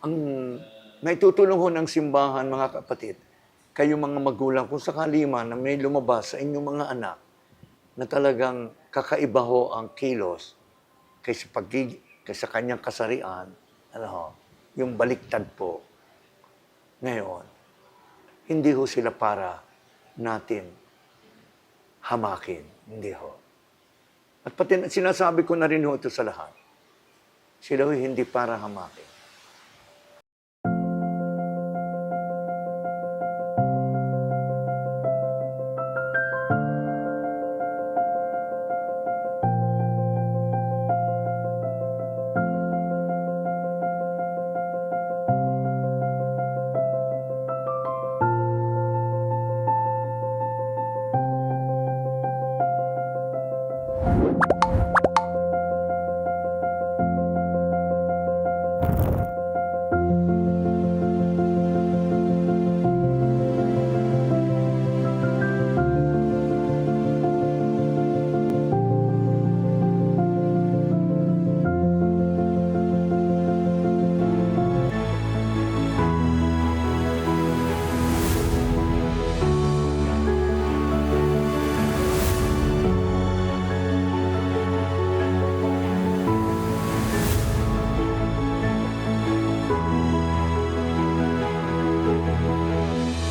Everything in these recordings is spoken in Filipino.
ang naitutulong ho ng simbahan, mga kapatid, kayo mga magulang, kung sakali man na may lumabas sa inyong mga anak na talagang kakaiba ho ang kilos kaysa kanyang kasarian, ano ho, yung baliktad po, ngayon, hindi ho sila para natin hamakin. Hindi ho. At pati sinasabi ko na rin ho ito sa lahat. Sila ho hindi para hamakin.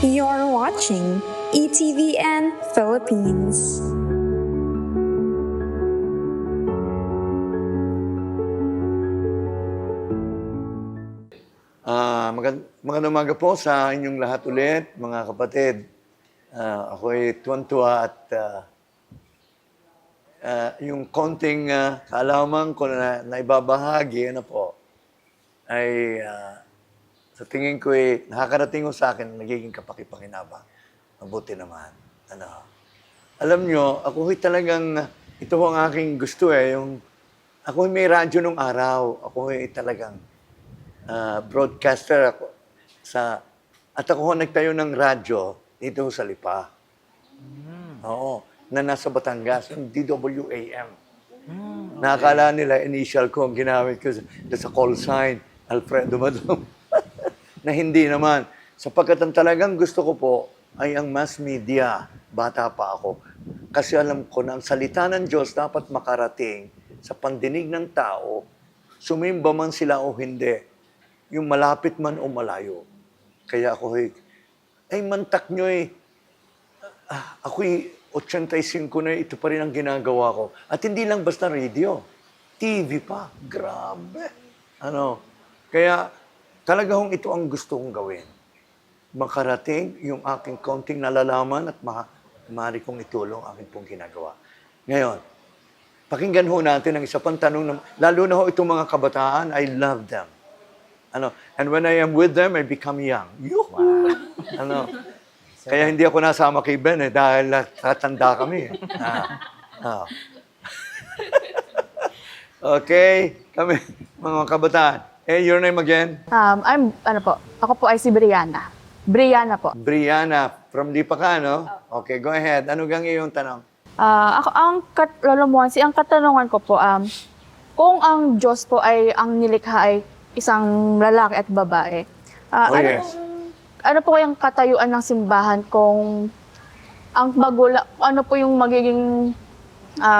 You're watching ETVN Philippines. Magandang umaga po sa inyong lahat ulit, mga kapatid. Ako'y tuwan-tuwa at yung konting kaalaman ko na naibabahagi, ano po, ay sa tingin ko nakakarating ko sa akin, nagiging kapakipakinabang. Mabuti naman. Ano, alam nyo, ako talagang, ito ho ang aking gusto yung, ako may radyo nung araw. Ako talagang broadcaster ako at ako nagtayo ng radyo dito sa Lipa. Oo, na nasa Batangas, yung DWAM. Nakakala nila, initial ko ang ginamit ko sa call sign, Alfredo Madam. Na hindi naman. Sapagkat ang talagang gusto ko po ay ang mass media. Bata pa ako. Kasi alam ko na ang salita ng Diyos dapat makarating sa pandinig ng tao, sumimba man sila o hindi, yung malapit man o malayo. Kaya ako ay mantak nyo ako'y 85 na ito pa rin ang ginagawa ko. At hindi lang basta radio. TV pa. Grabe. Kaya talaga hong ito ang gusto kong gawin. Makarating yung aking konting nalalaman at maaari kong itulong aking pong ginagawa. Ngayon, pakinggan ho natin ang isa pang tanong, lalo na ho itong mga kabataan, I love them. And when I am with them, I become young. Wow. Kaya hindi ako nasama kay Ben dahil tatanda kami. Okay, kami, mga kabataan. Your name again? Ako po ay si Brianna. Brianna po. Brianna, from Lipa ka, no? Okay, go ahead. Ano gang iyong tanong? Ang katanungan ko po, kung ang Diyos po ay ang nilikha ay isang lalaki at babae, Yes. ano po yung katayuan ng simbahan kung ang magulang, ano po yung magiging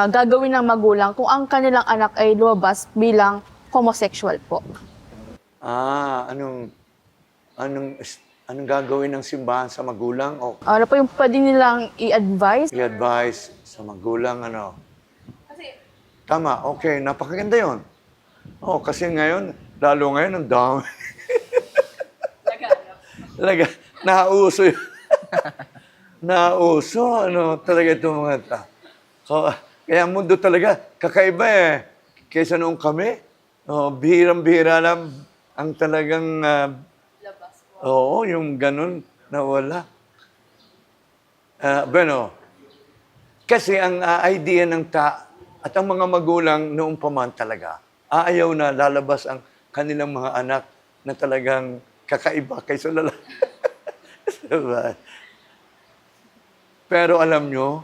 gagawin ng magulang kung ang kanilang anak ay lumabas bilang homosexual po? Anong gagawin ng simbahan sa magulang? O Ano po yung pwede nilang i-advise? i-advise sa magulang, Tama, okay, napakaganda yun. Kasi ngayon, lalo ngayon, ang dami. Nauso yun. Nauso, talaga itong mga kaya mundo talaga, kakaiba kaysa noong kami. Bihirang-bihira lang ang talagang yung ganun na wala. Kasi ang idea ng at ang mga magulang noong paman talaga, ayaw na lalabas ang kanilang mga anak na talagang kakaiba kaysa lalaki. Diba? Pero alam nyo,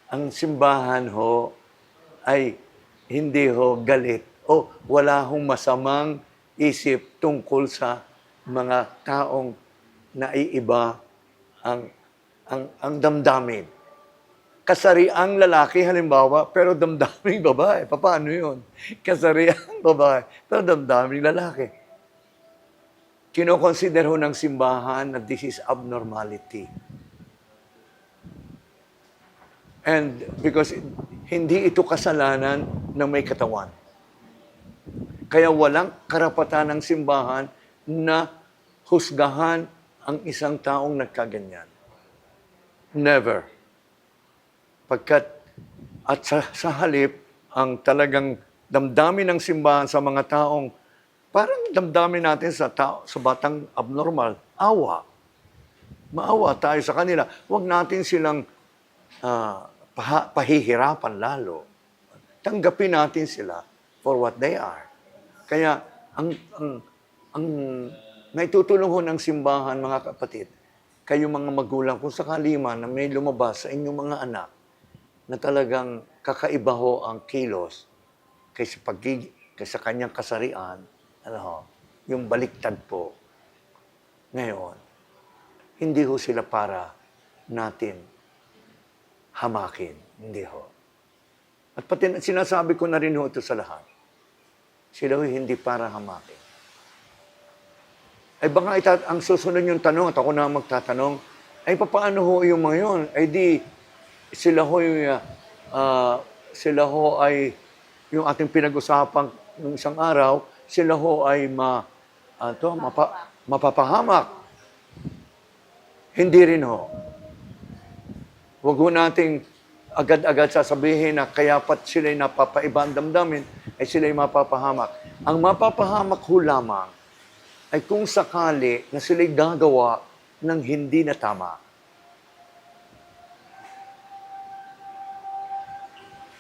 ang simbahan ho ay hindi ho galit. Wala hong masamang isip tungkol sa mga taong naiiba ang damdamin. Kasariang lalaki halimbawa, pero damdaming babae. Paano yun? Kasariang babae, pero damdaming lalaki. Kinoconsider ho ng simbahan na this is abnormality. And because hindi ito kasalanan ng may katawan. Kaya walang karapatan ng simbahan na husgahan ang isang taong nagkaganyan. Never. At sa halip, ang talagang damdamin ng simbahan sa mga taong parang damdamin natin sa batang abnormal, awa. Maawa tayo sa kanila. Huwag natin silang pahihirapan lalo. Tanggapin natin sila for what they are. Kaya ang naitutulong ho ng simbahan, mga kapatid, kayo mga magulang, kung sakali man na may lumabas sa inyong mga anak na talagang kakaiba ho ang kilos kaysa kanyang kasarian, yung baliktad po. Ngayon, hindi ho sila para natin hamakin. Hindi ho. At pati sinasabi ko na rin ho ito sa lahat. Sila ho hindi para hamakin. Ay baka ang susunod yung tanong, at ako na magtatanong, ay paano ho yung mga yun? Ay di, sila ho ay yung ating pinag-usapan ng isang araw, sila ho ay mapapahamak. Hindi rin ho. Huwag ho nating agad-agad sasabihin na kaya pat sila'y napapaiba ang damdamin, ay sila'y mapapahamak. Ang mapapahamak ho lamang ay kung sakali na sila'y gagawa ng hindi na tama.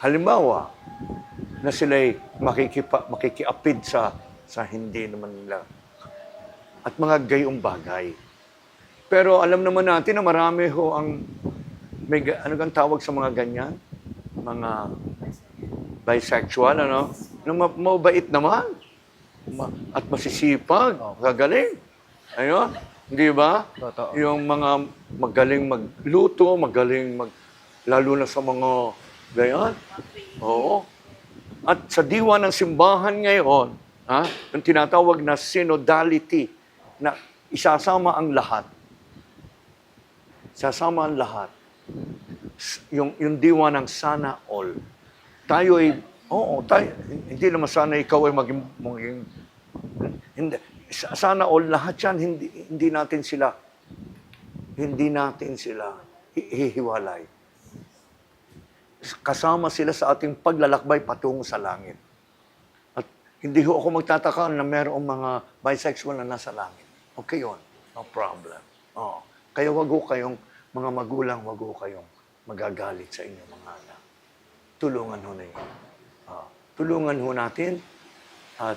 Halimbawa, na sila'y makikiapid sa hindi naman nila. At mga gayong bagay. Pero alam naman natin na marami ho ano kang tawag sa mga ganyan? Mga bisexual, na mabait naman. At masisipag, gagaling. Ayun, di ba? Totoo. Yung mga magaling magluto, lalo na sa mga gayon. Oo. At sa diwa ng simbahan ngayon, yung tinatawag na synodality, na isasama ang lahat. Sasama ang lahat. Yung diwa ng sana all. Tayo ay, hindi naman sana ikaw ay maging hindi, sana all, lahat yan, hindi natin sila hihiwalay. Kasama sila sa ating paglalakbay patungo sa langit. At hindi ho ako magtataka na mayroong mga bisexual na nasa langit. Okay yun. No problem. Kaya wag ho kayong, mga magulang, wag ho kayong magagalit sa inyong mga anak. Tulungan ho na yun. Tulungan ho natin at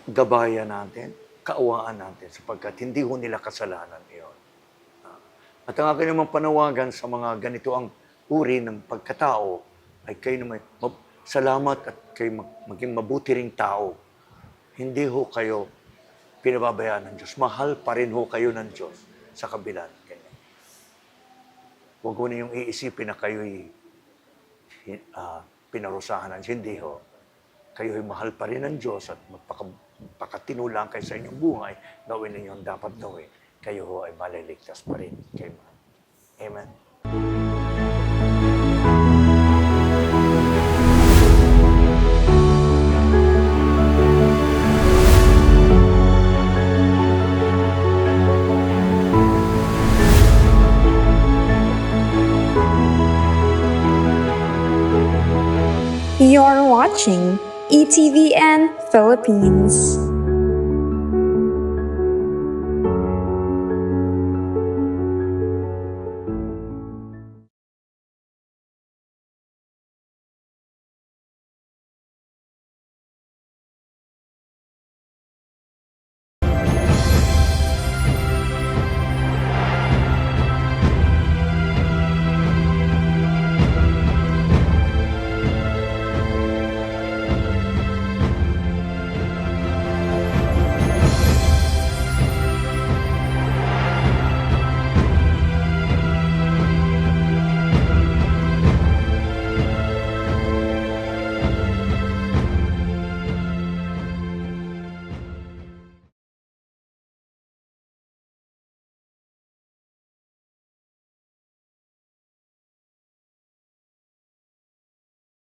gabayan natin, kaawaan natin sapagkat hindi ho nila kasalanan iyon. At ang aking naman panawagan sa mga ganito ang uri ng pagkatao ay kayo naman salamat at kayo maging mabuti ring tao. Hindi ho kayo pinababayaan ng Diyos. Mahal pa rin ho kayo ng Diyos sa kabila. Huwag ho niyong iisipin na kayo'y pinarusahan ng Diyos. Hindi ho. Kayo'y mahal pa rin ng Diyos at magpakatinulang kayo sa inyong buhay, gawin ninyo ang dapat gawin. Kayo ho ay maliligtas pa rin. Amen. You're watching ETVN Philippines.